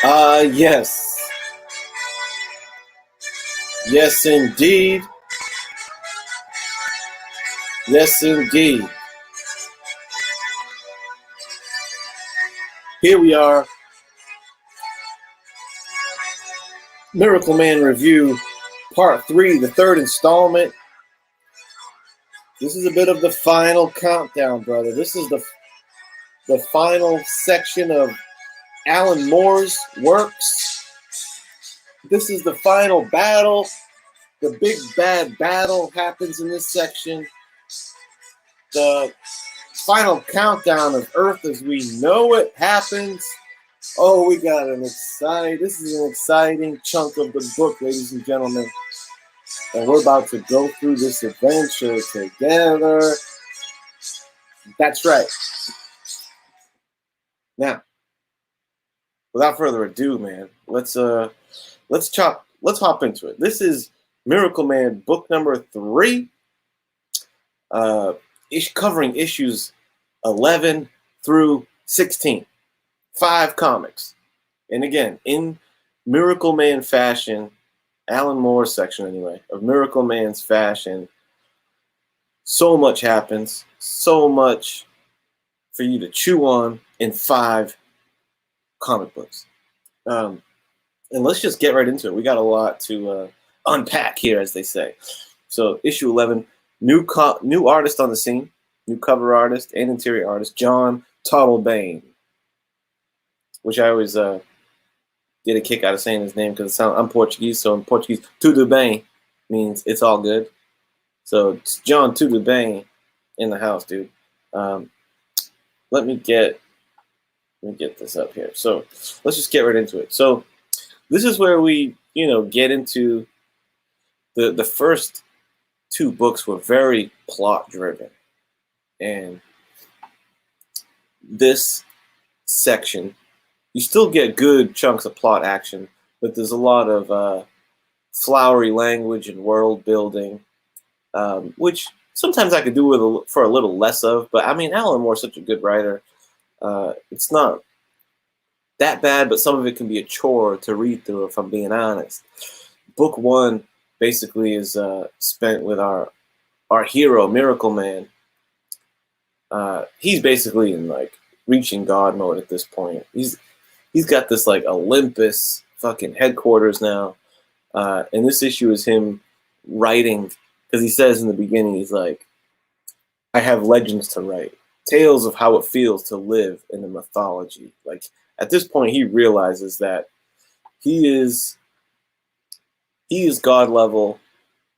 Yes. Yes, indeed. Yes, indeed. Here we are. Miracle Man Review, Part 3, the third installment. This is a bit of the final countdown, brother. This is the final section of Alan Moore's works. This is the final battle. The big bad battle happens in this section. The final countdown of Earth as we know it happens. Oh, we got this is an exciting chunk of the book, ladies and gentlemen. And we're about to go through this adventure together. That's right. Now, without further ado, man, let's hop into it. This is Miracle Man book number 3. Covering issues 11 through 16. 5 comics. And again, in Miracle Man fashion, Alan Moore's section anyway, of Miracle Man's fashion, so much happens, so much for you to chew on in 5 comic books. And let's just get right into it. We got a lot to unpack here, as they say. So issue 11, new artist on the scene, new cover artist and interior artist, John Tuttlebane, which I always get a kick out of saying his name because I'm Portuguese, so in Portuguese, tudo bem means it's all good. So it's John Tuttlebane in the house, dude. Let me get this up here. So let's just get right into it. So this is where we, get into the first 2 books were very plot driven, and this section you still get good chunks of plot action, but there's a lot of flowery language and world building, which sometimes I could do for a little less of. But I mean, Alan Moore's such a good writer. It's not that bad, but some of it can be a chore to read through, if I'm being honest. Book 1 basically is spent with our hero, Miracle Man. He's basically in like reaching God mode at this point. He's got this like Olympus fucking headquarters now. And this issue is him writing, because he says in the beginning, he's like, I have legends to write, tales of how it feels to live in the mythology. Like at this point, he realizes that he is God level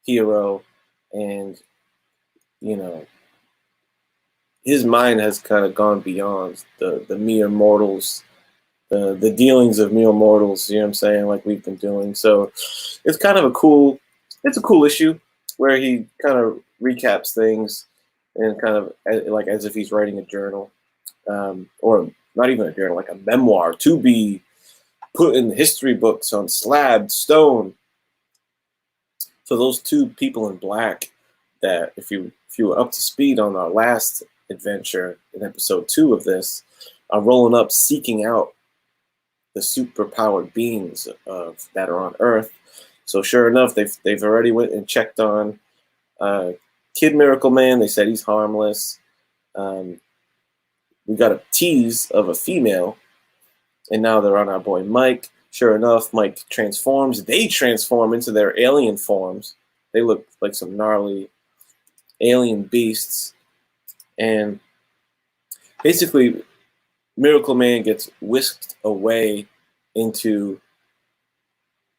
hero, and his mind has kind of gone beyond the mere mortals. The dealings of mere mortals, you know what I'm saying, like we've been doing. So it's kind of a cool issue where he kind of recaps things and kind of like as if he's writing a journal, or not even a journal, like a memoir to be put in the history books on slab stone. So those 2 people in black that, if you were up to speed on our last adventure in episode 2 of this, are rolling up seeking out the superpowered beings that are on Earth. So sure enough, they've already went and checked on Kid Miracle Man. They said he's harmless. We got a tease of a female, and now they're on our boy Mike. Sure enough, Mike transforms. They transform into their alien forms. They look like some gnarly alien beasts, and basically Miracle Man gets whisked away into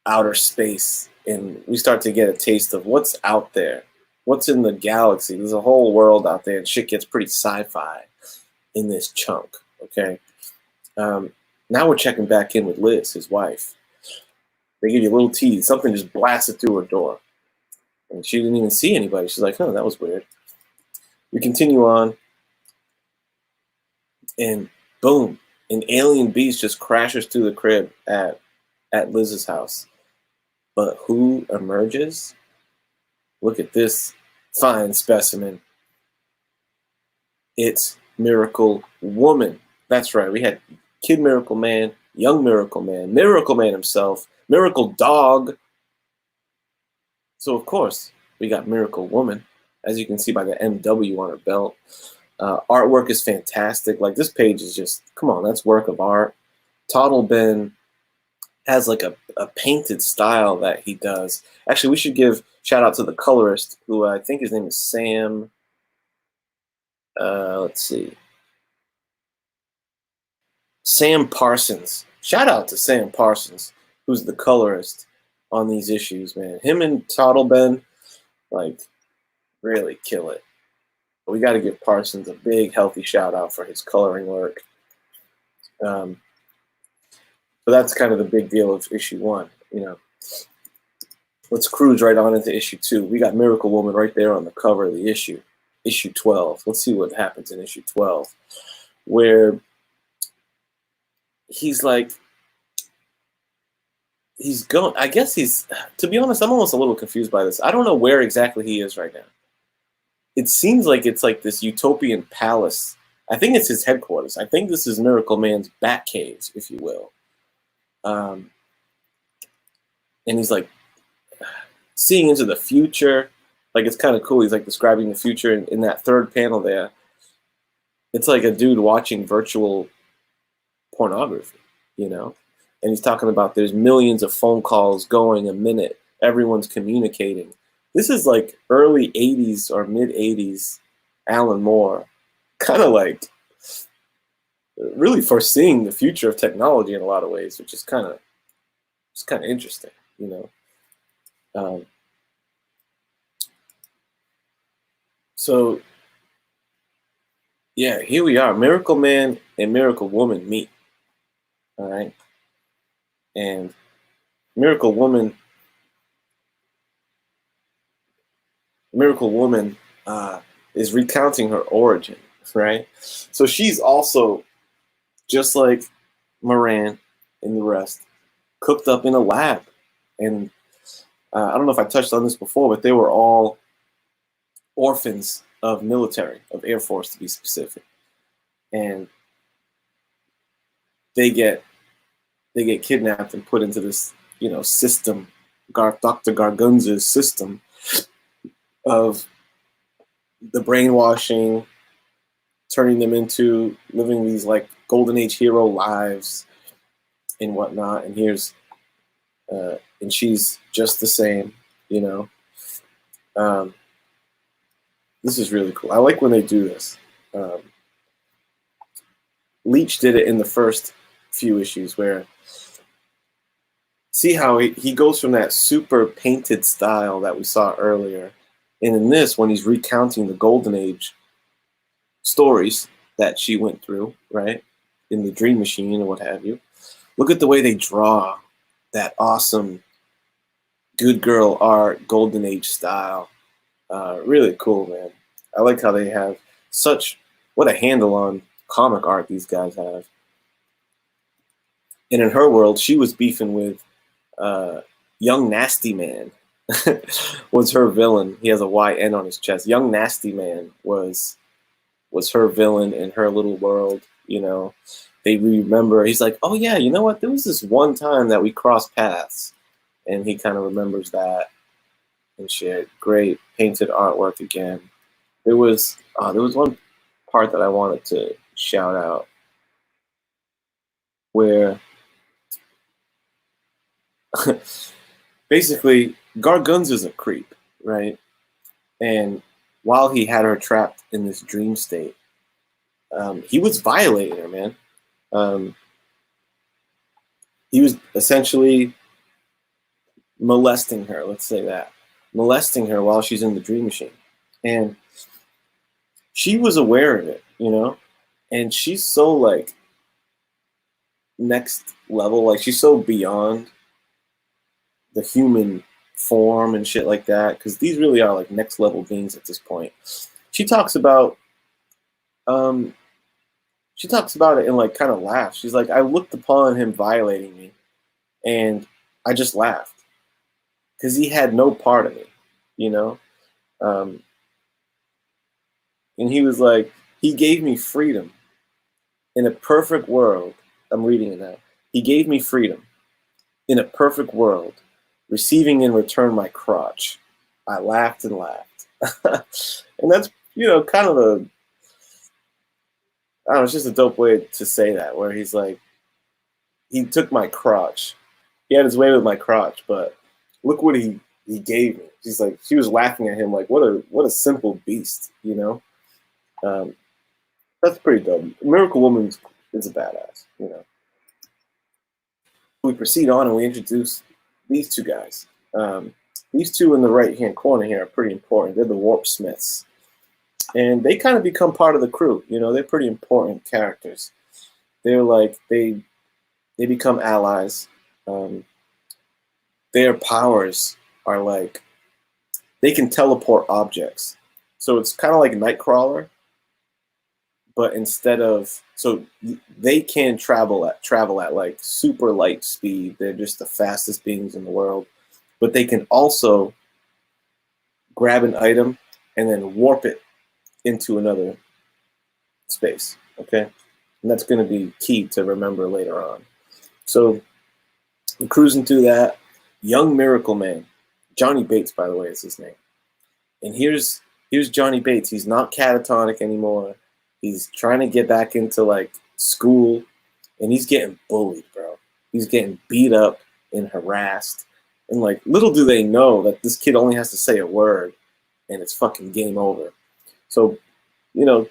outer space, and we start to get a taste of what's out there, what's in the galaxy. There's a whole world out there, and shit gets pretty sci-fi in this chunk, okay? Now we're checking back in with Liz, his wife. They give you a little tease. Something just blasted through her door, and she didn't even see anybody. She's like, oh, that was weird. We continue on, and boom, an alien beast just crashes through the crib at Liz's house. But who emerges? Look at this fine specimen. It's Miracle Woman. That's right. We had Kid Miracle Man, Young Miracle Man, Miracle Man himself, Miracle Dog. So of course we got Miracle Woman, as you can see by the MW on her belt. Artwork is fantastic. Like, this page is just, come on, that's work of art. Toddle Ben has like a painted style that he does. Actually, we should give shout out to the colorist, who I think his name is Sam. Let's see. Sam Parsons. Shout out to Sam Parsons, who's the colorist on these issues, man. Him and Toddle Ben, like, really kill it. But we got to give Parsons a big, healthy shout out for his coloring work. So that's kind of the big deal of issue 1, you know. Let's cruise right on into issue 2. We got Miracle Woman right there on the cover of the issue. Issue 12. Let's see what happens in issue 12, where he's like, he's going, I guess he's, to be honest, I'm almost a little confused by this. I don't know where exactly he is right now. It seems like it's like this utopian palace. I think it's his headquarters. I think this is Miracle Man's bat cave, if you will. And he's like seeing into the future. Like, it's kind of cool. He's like describing the future in that third panel there. It's like a dude watching virtual pornography, you know? And he's talking about there's millions of phone calls going a minute. Everyone's communicating. This is like early 80s or mid 80s Alan Moore, kind of like really foreseeing the future of technology in a lot of ways, which is kind of interesting, you know. So yeah, here we are. Miracle Man and Miracle Woman meet. All right. And Miracle Woman is recounting her origin, right? So she's also, just like Moran and the rest, cooked up in a lab. And I don't know if I touched on this before, but they were all orphans of military, of Air Force to be specific. And they get kidnapped and put into this, you know, system, Dr. Gargunza's system of the brainwashing, turning them into living these like golden age hero lives and whatnot. And here's and she's just the same, you know. This is really cool. I like when they do this. Leach did it in the first few issues, where see how he goes from that super painted style that we saw earlier, and in this, when he's recounting the golden age stories that she went through, right, in the Dream Machine or what have you, look at the way they draw that awesome good girl art, golden age style. Really cool, man. I like how they have what a handle on comic art these guys have. And in her world, she was beefing with Young Nasty Man was her villain. He has a YN on his chest. Young Nasty Man was her villain in her little world, you know. They remember, he's like, oh yeah, you know what? There was this one time that we crossed paths. And he kind of remembers that and shit. Great painted artwork again. There was one part that I wanted to shout out where basically Gargunza's a creep, right? And while he had her trapped in this dream state, he was violating her, man. He was essentially molesting her, let's say that. Molesting her while she's in the dream machine. And she was aware of it, you know? And she's so, like, next level. Like, she's so beyond the human form and shit like that. Because these really are, like, next level beings at this point. She talks about it and, like, kind of laughs. She's like, I looked upon him violating me. And I just laughed. Because he had no part of me, you know? And he was like, he gave me freedom. In a perfect world, I'm reading it now. He gave me freedom. In a perfect world, receiving in return my crotch. I laughed and laughed. And that's, kind of I don't know, it's just a dope way to say that, where he's like, he took my crotch. He had his way with my crotch, but look what he gave me. She's like, she was laughing at him like, what a simple beast, Um, that's pretty dope. Miracle Woman is a badass. We proceed on and we introduce these two guys. These two in the right-hand corner here are pretty important. They're the Warp Smiths. And they kind of become part of the crew. They're pretty important characters. They're like, they become allies. Their powers are like, they can teleport objects. So it's kind of like Nightcrawler, but so they can travel at like super light speed. They're just the fastest beings in the world, but they can also grab an item and then warp it into another space. Okay, and that's going to be key to remember later on. So we're cruising through that. Young Miracle Man, Johnny Bates, by the way, is his name. And here's Johnny Bates. He's not catatonic anymore. He's trying to get back into like school, and he's getting bullied, bro. He's getting beat up and harassed. And like, little do they know that this kid only has to say a word and it's fucking game over. So,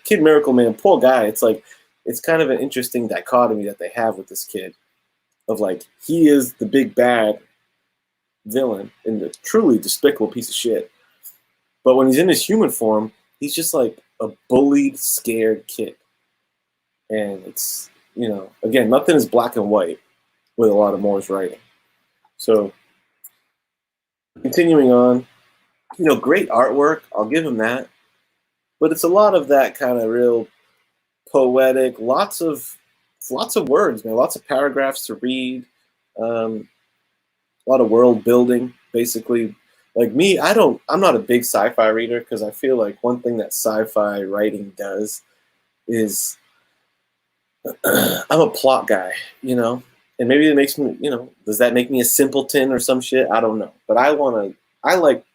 Kid Miracle Man, poor guy. It's like, it's kind of an interesting dichotomy that they have with this kid of like, he is the big bad villain and the truly despicable piece of shit. But when he's in his human form, he's just like a bullied, scared kid. And it's, again, nothing is black and white with a lot of Moore's writing. So continuing on, great artwork. I'll give him that. But it's a lot of that kind of real poetic, lots of words, man, lots of paragraphs to read, a lot of world building, basically. Like me, I'm not a big sci-fi reader because I feel like one thing that sci-fi writing does is I'm a plot guy, and maybe it makes me, does that make me a simpleton or some shit? I don't know. But I like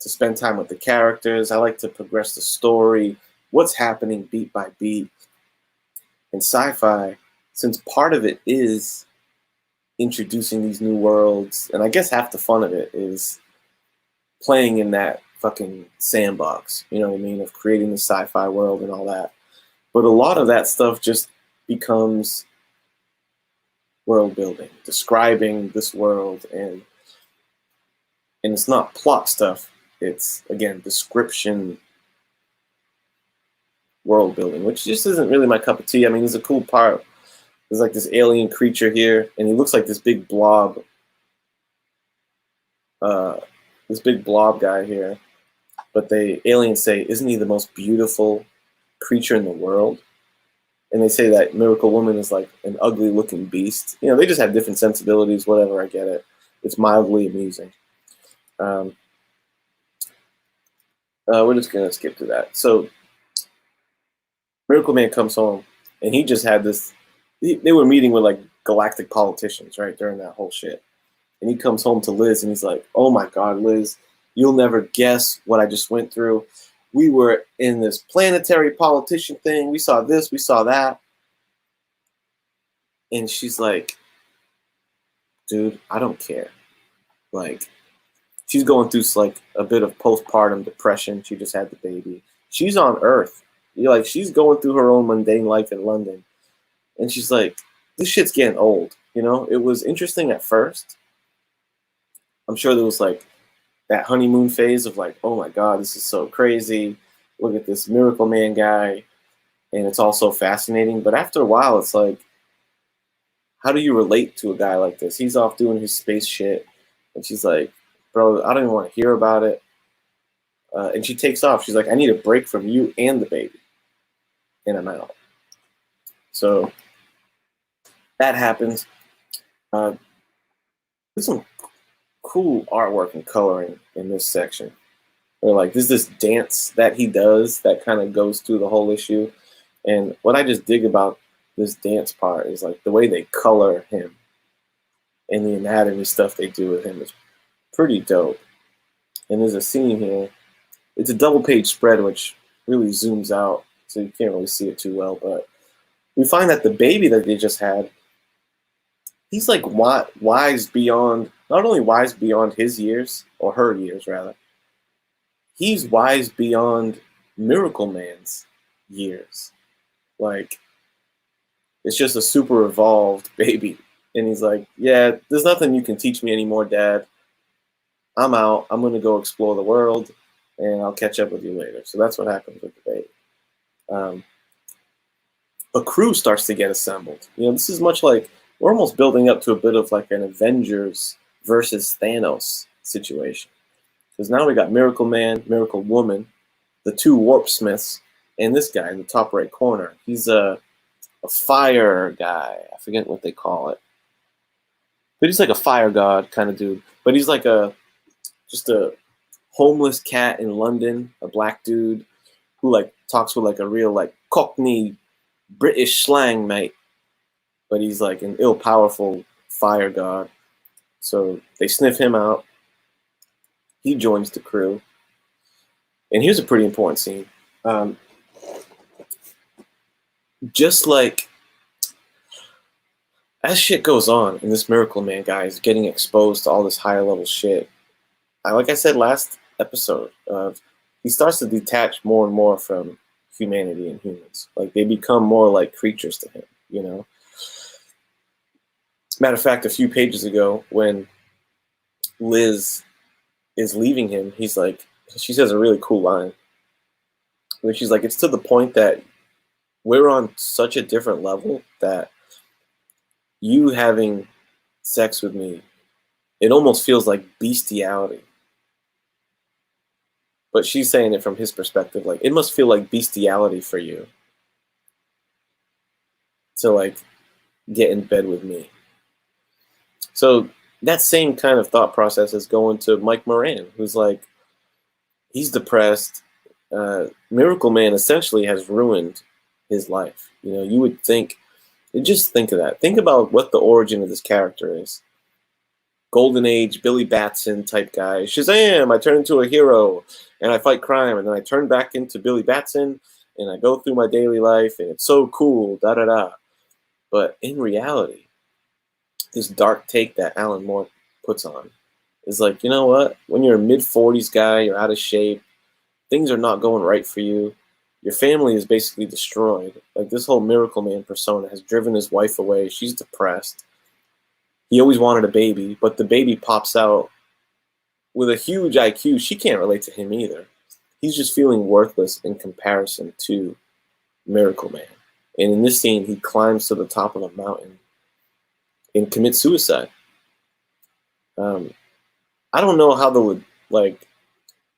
to spend time with the characters. I like to progress the story, what's happening beat by beat. And sci-fi, since part of it is introducing these new worlds, and I guess half the fun of it is playing in that fucking sandbox, you know what I mean, of creating the sci-fi world and all that. But a lot of that stuff just becomes world building, describing this world, and it's not plot stuff. It's, again, description, world building, which just isn't really my cup of tea. I mean, there's a cool part. There's like this alien creature here, and he looks like this big blob. This big blob guy here. But the aliens say, isn't he the most beautiful creature in the world? And they say that Miracle Woman is like an ugly looking beast. They just have different sensibilities, whatever, I get it. It's mildly amusing. We're just going to skip to that. So Miracle Man comes home, and he just had this, they were meeting with like galactic politicians, right, during that whole shit. And he comes home to Liz, and he's like, oh my God, Liz, you'll never guess what I just went through. We were in this planetary politician thing. We saw this, we saw that. And she's like, dude, I don't care. Like, she's going through like a bit of postpartum depression. She just had the baby. She's on Earth. She's going through her own mundane life in London. And she's like, this shit's getting old. It was interesting at first. I'm sure there was like that honeymoon phase of like, oh my God, this is so crazy. Look at this Miracle Man guy. And it's all so fascinating. But after a while, it's like, how do you relate to a guy like this? He's off doing his space shit. And she's like, bro, I don't even want to hear about it. And she takes off. She's like, I need a break from you and the baby. And I'm out. So that happens. There's some cool artwork and coloring in this section. Where like there's this dance that he does that kind of goes through the whole issue. And what I just dig about this dance part is like the way they color him and the anatomy stuff they do with him is pretty dope. And there's a scene here. It's a double page spread, which really zooms out, so you can't really see it too well. But we find that the baby that they just had, he's like wise beyond, not only wise beyond his years, or her years rather, he's wise beyond Miracle Man's years. Like, it's just a super evolved baby. And he's like, yeah, there's nothing you can teach me anymore, Dad. I'm out. I'm going to go explore the world, and I'll catch up with you later. So that's what happens with the baby. A crew starts to get assembled. You know, this is much like, we're almost building up to a bit of like an Avengers versus Thanos situation. Because now we got Miracle Man, Miracle Woman, the two Warp Smiths, and this guy in the top right corner. He's a fire guy. I forget what they call it. But he's like a fire god kind of dude. But he's like just a homeless cat in London, a black dude who like talks with like a real like Cockney British slang, mate. But he's like an ill-powerful fire god. So they sniff him out. He joins the crew. And here's a pretty important scene. Just like, as shit goes on, and this Miracle Man guy is getting exposed to all this higher level shit, like I said last episode, he starts to detach more and more from humanity and humans. Like, they become more like creatures to him, you know? Matter of fact, a few pages ago, when Liz is leaving him, he's like, she says a really cool line, where she's like, it's to the point that we're on such a different level that you having sex with me, it almost feels like bestiality. But she's saying it from his perspective, like, it must feel like bestiality for you to like get in bed with me. So that same kind of thought process is going to Mike Moran, who's like, he's depressed. Miracle Man essentially has ruined his life. You know, you would think, just think of that. Think about what the origin of this character is. Golden Age, Billy Batson type guy. Shazam! I turn into a hero and I fight crime, and then I turn back into Billy Batson and I go through my daily life and it's so cool, da da da. But in reality, this dark take that Alan Moore puts on is like, you know what? When you're a mid-40s guy, you're out of shape, things are not going right for you, your family is basically destroyed. Like, this whole Miracle Man persona has driven his wife away. She's depressed. He always wanted a baby, but the baby pops out with a huge IQ. She can't relate to him either. He's just feeling worthless in comparison to Miracle Man. And in this scene, he climbs to the top of a mountain and commits suicide. I don't know how the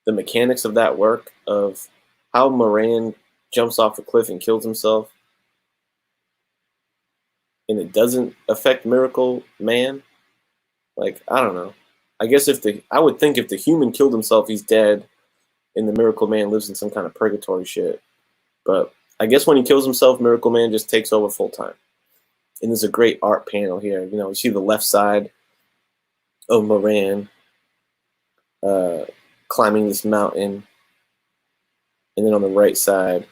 mechanics of that work, of how Moran jumps off a cliff and kills himself, and it doesn't affect Miracle Man. Like, I don't know. I guess I would think if the human killed himself, he's dead, and the Miracle Man lives in some kind of purgatory shit. But I guess when he kills himself, Miracle Man just takes over full time. And there's a great art panel here. You know, you see the left side of Moran climbing this mountain, and then on the right side,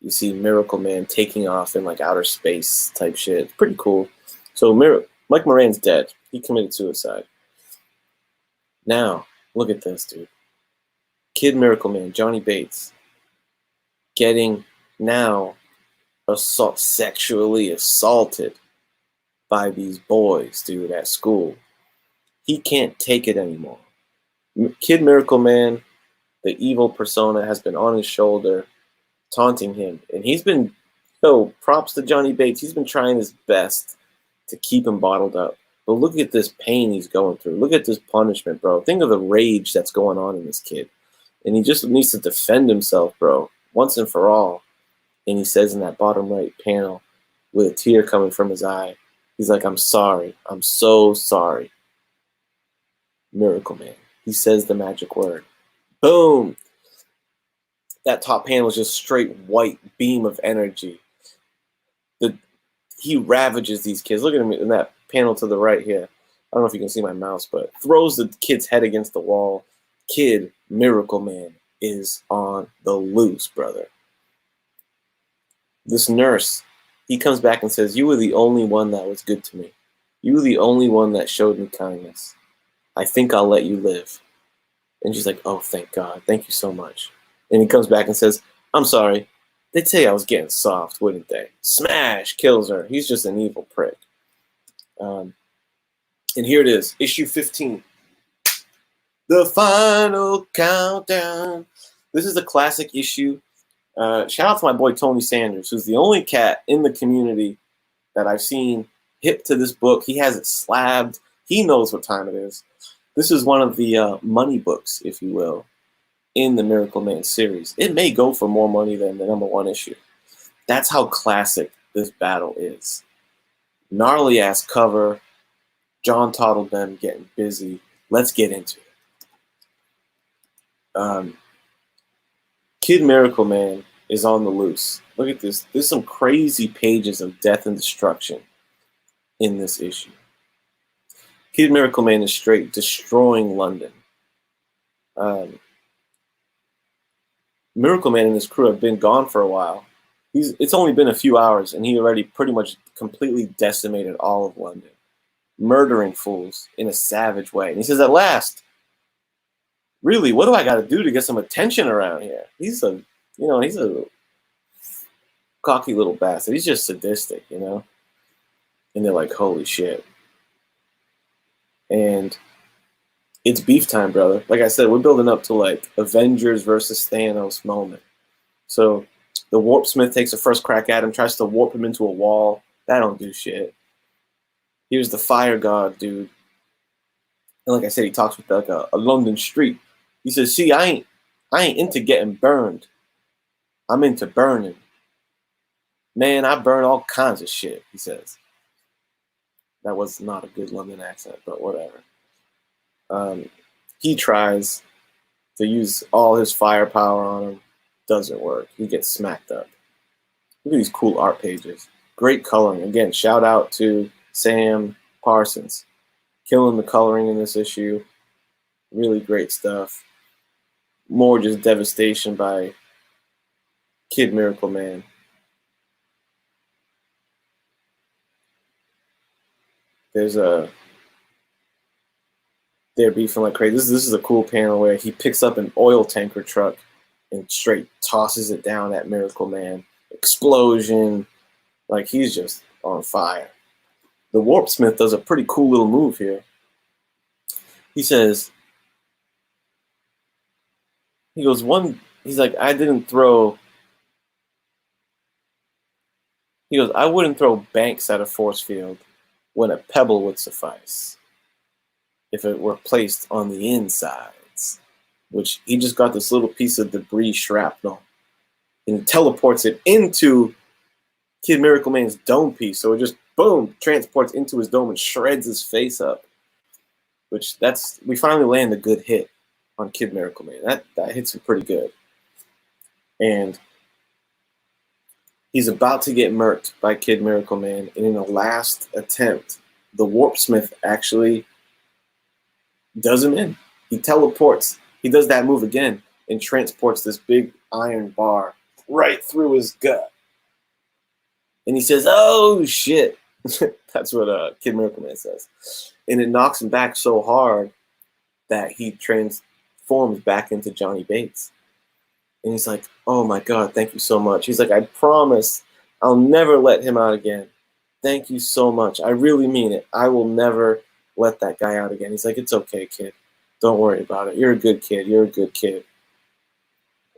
you see Miracle Man taking off in like outer space type shit. It's pretty cool. So Mike Moran's dead. He committed suicide. Now, look at this, dude. Kid Miracle Man, Johnny Bates, getting now sexually assaulted by these boys, dude, at school. He can't take it anymore. Kid Miracle Man, the evil persona, has been on his shoulder, taunting him. And he's been, props to Johnny Bates. He's been trying his best to keep him bottled up. But look at this pain he's going through. Look at this punishment, bro. Think of the rage that's going on in this kid. And he just needs to defend himself, bro, once and for all. And he says in that bottom right panel, with a tear coming from his eye, he's like, I'm sorry. I'm so sorry. Miracle Man. He says the magic word. Boom. That top panel is just straight white beam of energy. He ravages these kids. Look at him in that panel to the right here. I don't know if you can see my mouse, but throws the kid's head against the wall. Kid Miracle Man is on the loose, brother. This nurse, he comes back and says, "You were the only one that was good to me. You were the only one that showed me kindness. I think I'll let you live." And she's like, "Oh, thank God. Thank you so much." And he comes back and says, "I'm sorry. They'd say I was getting soft, wouldn't they?" Smash! Kills her. He's just an evil prick. And here it is, issue 15. The final countdown. This is a classic issue. Shout out to my boy Tony Sanders, who's the only cat in the community that I've seen hip to this book. He has it slabbed. He knows what time it is. This is one of the money books, if you will, in the Miracle Man series. It may go for more money than the #1 issue. That's how classic this battle is. Gnarly ass cover. John Toddleben getting busy. Let's get into it. Kid Miracle Man is on the loose. Look at this. There's some crazy pages of death and destruction in this issue. Kid Miracle Man is straight destroying London. Miracle Man and his crew have been gone for a while. It's only been a few hours, and he already pretty much completely decimated all of London, murdering fools in a savage way. And he says, "At last, really, what do I got to do to get some attention around here?" He's a cocky little bastard. He's just sadistic, And they're like, "Holy shit!" And it's beef time, brother. Like I said, we're building up to like Avengers versus Thanos moment. So the Warpsmith takes a first crack at him, tries to warp him into a wall. That don't do shit. Here's the Fire God, dude. And like I said, he talks with like a London street. He says, "See, I ain't into getting burned. I'm into burning. Man, I burn all kinds of shit," he says. That was not a good London accent, but whatever. He tries to use all his firepower on him. Doesn't work. He gets smacked up. Look at these cool art pages. Great coloring. Again, shout out to Sam Parsons. Killing the coloring in this issue. Really great stuff. More just devastation by Kid Miracle Man. They're beefing like crazy. This is a cool panel where he picks up an oil tanker truck and straight tosses it down at Miracle Man. Explosion. Like, he's just on fire. The Warpsmith does a pretty cool little move here. He says, he's like, "I didn't throw," he goes, "I wouldn't throw banks at a force field when a pebble would suffice if it were placed on the insides," which he just got this little piece of debris shrapnel and he teleports it into Kid Miracle Man's dome piece. So it just, boom, transports into his dome and shreds his face up, we finally land a good hit on Kid Miracle Man. That hits him pretty good. And he's about to get murked by Kid Miracle Man, and in a last attempt, the Warpsmith actually does him in. He teleports. He does that move again and transports this big iron bar right through his gut. And he says, "Oh, shit." That's what Kid Miracle Man says. And it knocks him back so hard that he transforms back into Johnny Bates. And he's like, "Oh, my God, thank you so much." He's like, "I promise I'll never let him out again. Thank you so much. I really mean it. I will never let that guy out again." He's like, "It's okay, kid. Don't worry about it. You're a good kid. You're a good kid."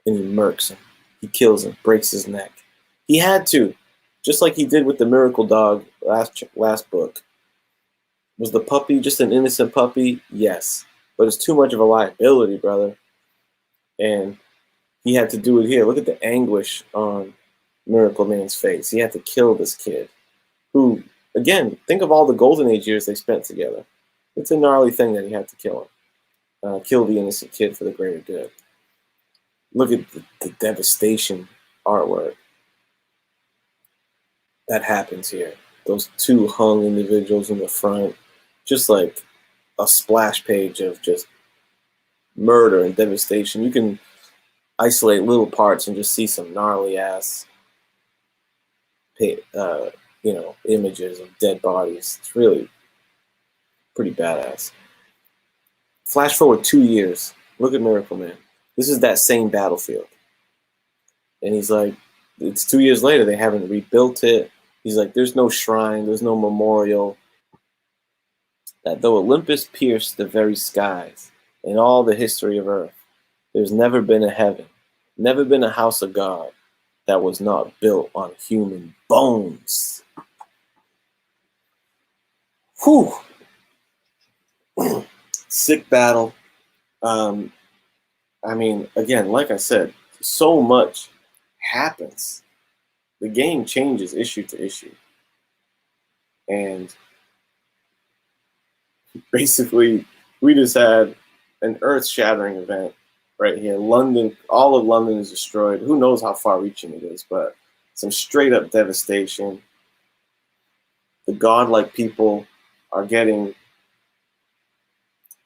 And he murks him. He kills him, breaks his neck. He had to, just like he did with the Miracle Dog last book. Was the puppy just an innocent puppy? Yes. But it's too much of a liability, brother. And he had to do it here. Look at the anguish on Miracle Man's face. He had to kill this kid who, again, think of all the Golden Age years they spent together. It's a gnarly thing that he had to kill him. Kill the innocent kid for the greater good. Look at the devastation artwork. that happens here. Those two hung individuals in the front, just like a splash page of just murder and devastation. You can isolate little parts and just see some gnarly ass, images of dead bodies. It's really pretty badass. Flash forward 2 years. Look at Miracle Man. This is that same battlefield. And he's like, it's 2 years later, they haven't rebuilt it. He's like, there's no shrine, there's no memorial. That though Olympus pierced the very skies in all the history of Earth, there's never been a heaven, never been a house of God that was not built on human bones. Whew. Sick battle. I mean, again, like I said, so much happens. The game changes issue to issue. And basically, we just had an earth-shattering event right here. London, all of London is destroyed. Who knows how far-reaching it is, but some straight-up devastation. The godlike people are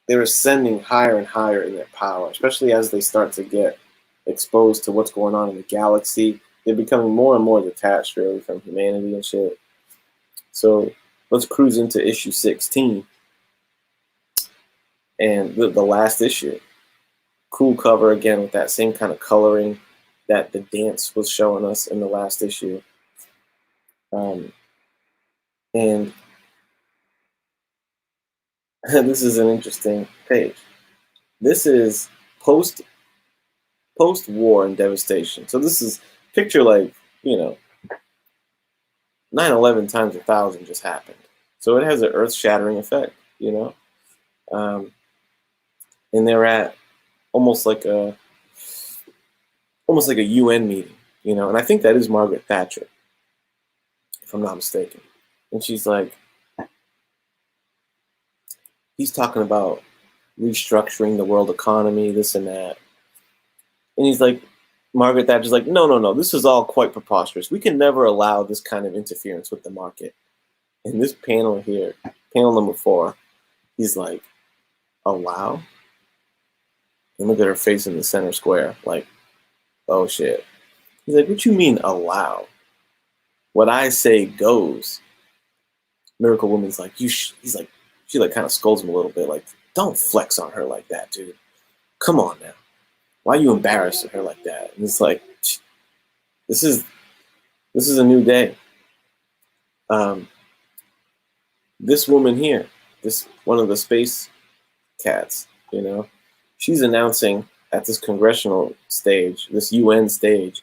they're ascending higher and higher in their power, especially as they start to get exposed to what's going on in the galaxy. They're becoming more and more detached, really, from humanity and shit. So let's cruise into issue 16. And the last issue. Cool cover, again, with that same kind of coloring that the dance was showing us in the last issue. And this is an interesting page. This is post-war and devastation. So this is picture like, 9/11 times 1,000 just happened. So it has an earth-shattering effect, and they're at almost like a UN meeting, and I think that is Margaret Thatcher, if I'm not mistaken. And she's like, he's talking about restructuring the world economy, this and that. And he's like, Margaret Thatcher's like, no, this is all quite preposterous. We can never allow this kind of interference with the market. In this panel here, panel number 4, he's like, allow? And look at her face in the center square, like, oh shit. He's like, what you mean allow? What I say goes. Miracle Woman's like, he's like, she like kind of scolds him a little bit, like, don't flex on her like that, dude. Come on now. Why are you embarrassing her like that? And it's like, this is a new day. This woman here, this one of the space cats, she's announcing at this congressional stage, this UN stage,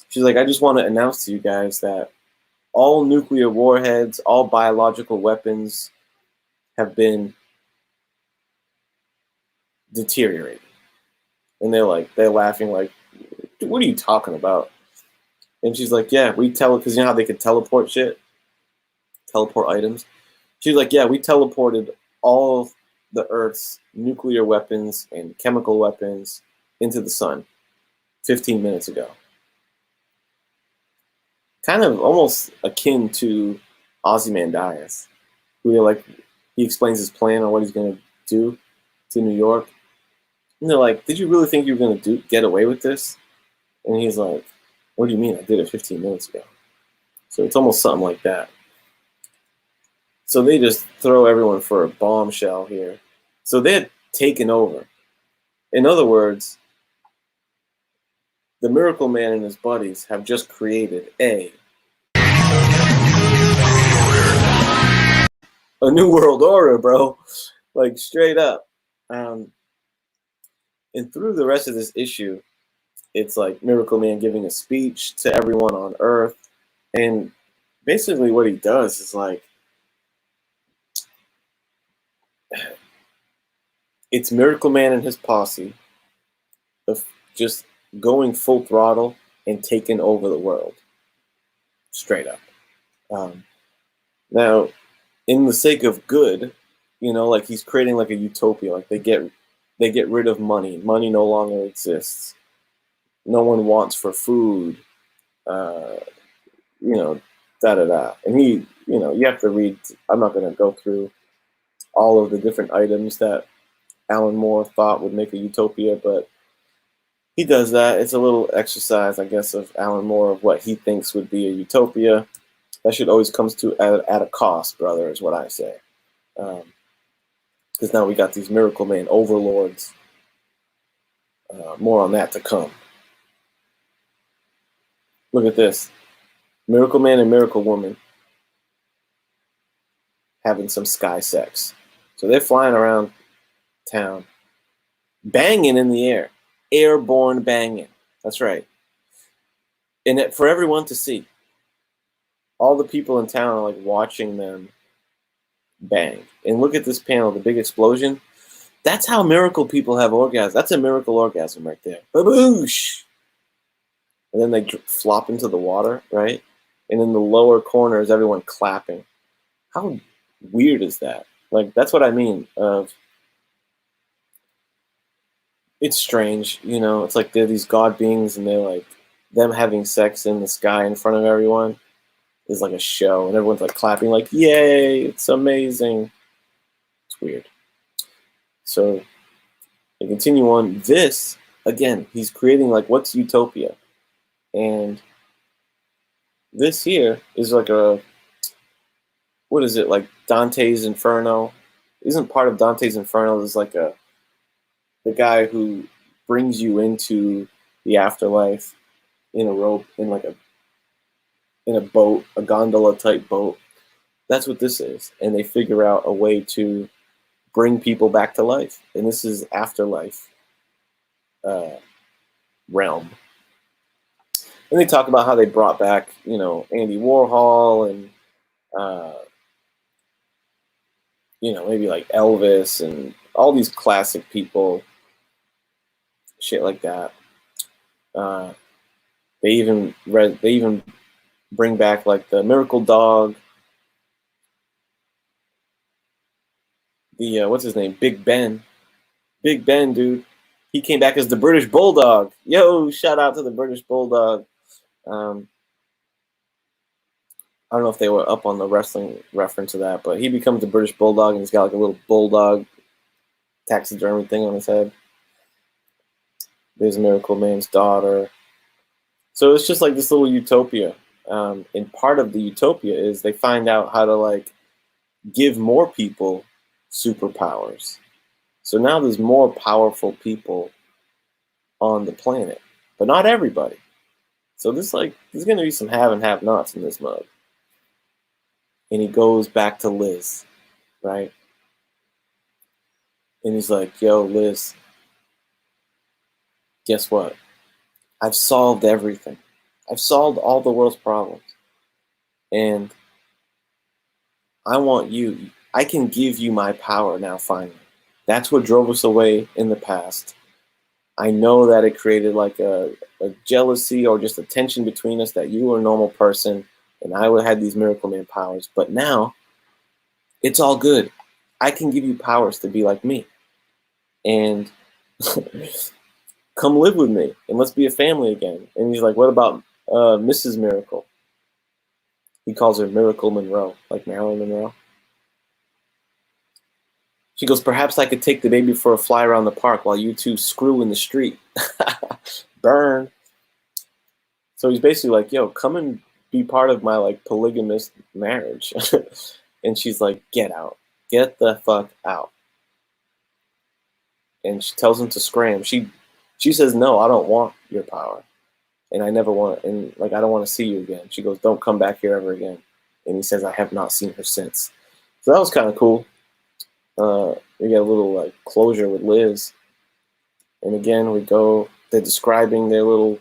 she's like, I just want to announce to you guys that all nuclear warheads, all biological weapons have been deteriorated. And they're laughing like, what are you talking about? And she's like, yeah, because you know how they could teleport shit? Teleport items. She's like, yeah, we teleported all the Earth's nuclear weapons and chemical weapons into the sun 15 minutes ago. Kind of almost akin to Ozymandias, who he explains his plan on what he's going to do to New York. And they're like, did you really think you were going to get away with this? And he's like, what do you mean? I did it 15 minutes ago. So it's almost something like that. So they just throw everyone for a bombshell here. So they're taken over. In other words, the Miracle Man and his buddies have just created a new world order, bro. Like, straight up. And through the rest of this issue, it's like Miracle Man giving a speech to everyone on Earth. And basically what he does is like, it's Miracle Man and his posse of just going full throttle and taking over the world. Straight up. Now, in the sake of good, like he's creating like a utopia. Like they get rid of money. Money no longer exists. No one wants for food. da da da. And he, you have to read. I'm not going to go through all of the different items that Alan Moore thought would make a utopia, but he does that. It's a little exercise, I guess, of Alan Moore of what he thinks would be a utopia. That should always comes to at a cost, brother, is what I say. Because now we got these Miracle Man overlords. More on that to come. Look at this. Miracle Man and Miracle Woman having some sky sex. So they're flying around town, banging in the air. Airborne banging. That's right. And for everyone to see. All the people in town are like watching them bang. And look at this panel, the big explosion. That's how miracle people have orgasms. That's a miracle orgasm right there. Baboosh! And then they flop into the water, right? And in the lower corner is everyone clapping. How weird is that? Like, that's what I mean of, it's strange, it's like they're these god beings and they're like, them having sex in the sky in front of everyone is like a show and everyone's like clapping like, yay, it's amazing. It's weird. So they continue on. This, again, he's creating like, what's utopia? And this here is like what is it, like Dante's Inferno? Isn't part of Dante's Inferno is like the guy who brings you into the afterlife in a rope, in a boat, a gondola type boat. That's what this is. And they figure out a way to bring people back to life. And this is afterlife realm. And they talk about how they brought back, Andy Warhol and, maybe like Elvis and all these classic people, shit like that. They even bring back like the Miracle Dog, the what's his name, Big Ben, dude. He came back as the British Bulldog. Yo, shout out to the British Bulldog. I don't know if they were up on the wrestling reference of that, but he becomes the British Bulldog and he's got like a little bulldog taxidermy thing on his head. There's Miracle Man's daughter. So it's just like this little utopia. And part of the utopia is they find out how to like give more people superpowers. So now there's more powerful people on the planet, but not everybody. So there's going to be some have and have nots in this mug. And he goes back to Liz, right? And he's like, yo, Liz, guess what? I've solved everything. I've solved all the world's problems. And I want you. I can give you my power now, finally. That's what drove us away in the past. I know that it created like a jealousy or just a tension between us, that you were a normal person and I would have these Miracle Man powers. But now it's all good. I can give you powers to be like me. And come live with me and let's be a family again. And he's like, what about Mrs. Miracle? He calls her Miracle Monroe, like Marilyn Monroe. She goes, perhaps I could take the baby for a fly around the park while you two screw in the street. Burn. So he's basically like, yo, come and be part of my like polygamous marriage. And she's like, get out. Get the fuck out. And she tells him to scram. She says, no, I don't want your power. And I never want, and like, I don't want to see you again. She goes, don't come back here ever again. And he says, I have not seen her since. So that was kind of cool. We get a little like closure with Liz. And again, they're describing their little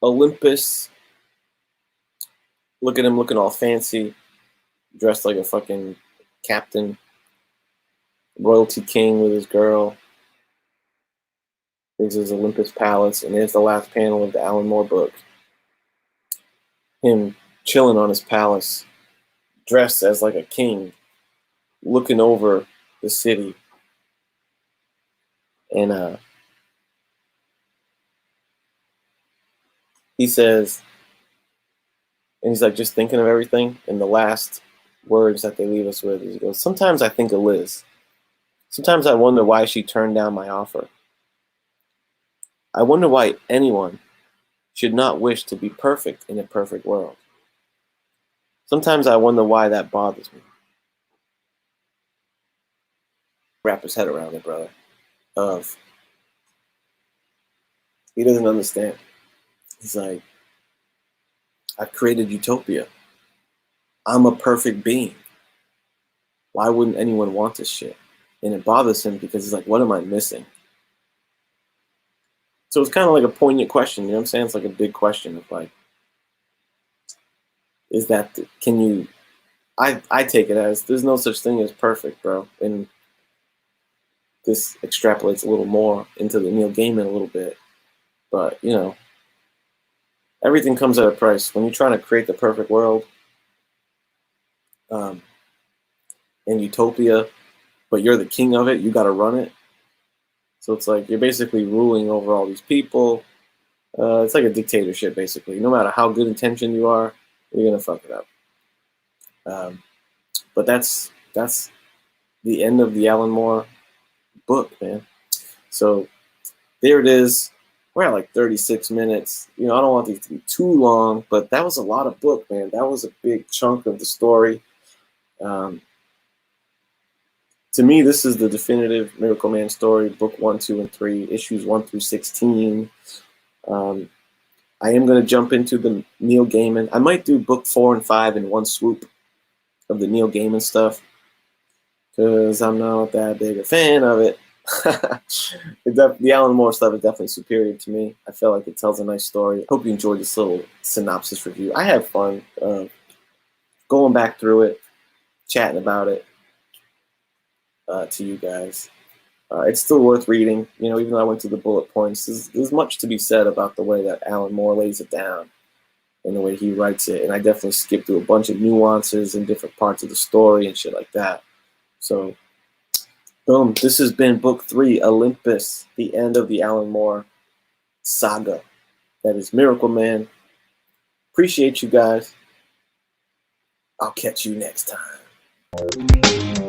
Olympus. Look at him looking all fancy, dressed like a fucking captain, royalty king with his girl. This is Olympus Palace, and there's the last panel of the Alan Moore book. Him chilling on his palace, dressed as like a king, looking over the city. And he says, and he's like just thinking of everything, and the last words that they leave us with is, he goes, "Sometimes I think of Liz. Sometimes I wonder why she turned down my offer. I wonder why anyone should not wish to be perfect in a perfect world. Sometimes I wonder why that bothers me." Wrap his head around it, brother. Of he doesn't understand. He's like, I've created utopia. I'm a perfect being. Why wouldn't anyone want this shit? And it bothers him because he's like, what am I missing? So it's kind of like a poignant question, you know what I'm saying? It's like a big question of like, is that, can you, I take it as there's no such thing as perfect, bro. And this extrapolates a little more into the Neil Gaiman a little bit. But, you know, everything comes at a price. When you're trying to create the perfect world and utopia, but you're the king of it, you got to run it. So it's like you're basically ruling over all these people. It's like a dictatorship, basically. No matter how good intentioned you are, you're going to fuck it up. But that's the end of the Alan Moore book, man. So there it is. We're at like 36 minutes. You know, I don't want these to be too long, but that was a lot of book, man. That was a big chunk of the story. To me, this is the definitive Miracle Man story, book 1, 2, and 3, issues 1 through 16. I am going to jump into the Neil Gaiman. I might do book 4 and 5 in one swoop of the Neil Gaiman stuff because I'm not that big a fan of it. The Alan Moore stuff is definitely superior to me. I feel like it tells a nice story. Hope you enjoyed this little synopsis review. I had fun going back through it, chatting about it to you guys. It's still worth reading, you know, even though I went to the bullet points. There's much to be said about the way that Alan Moore lays it down and the way he writes it. And I definitely skipped through a bunch of nuances and different parts of the story and shit like that. So, boom, this has been book 3, Olympus, the end of the Alan Moore saga. That is Miracle Man. Appreciate you guys. I'll catch you next time.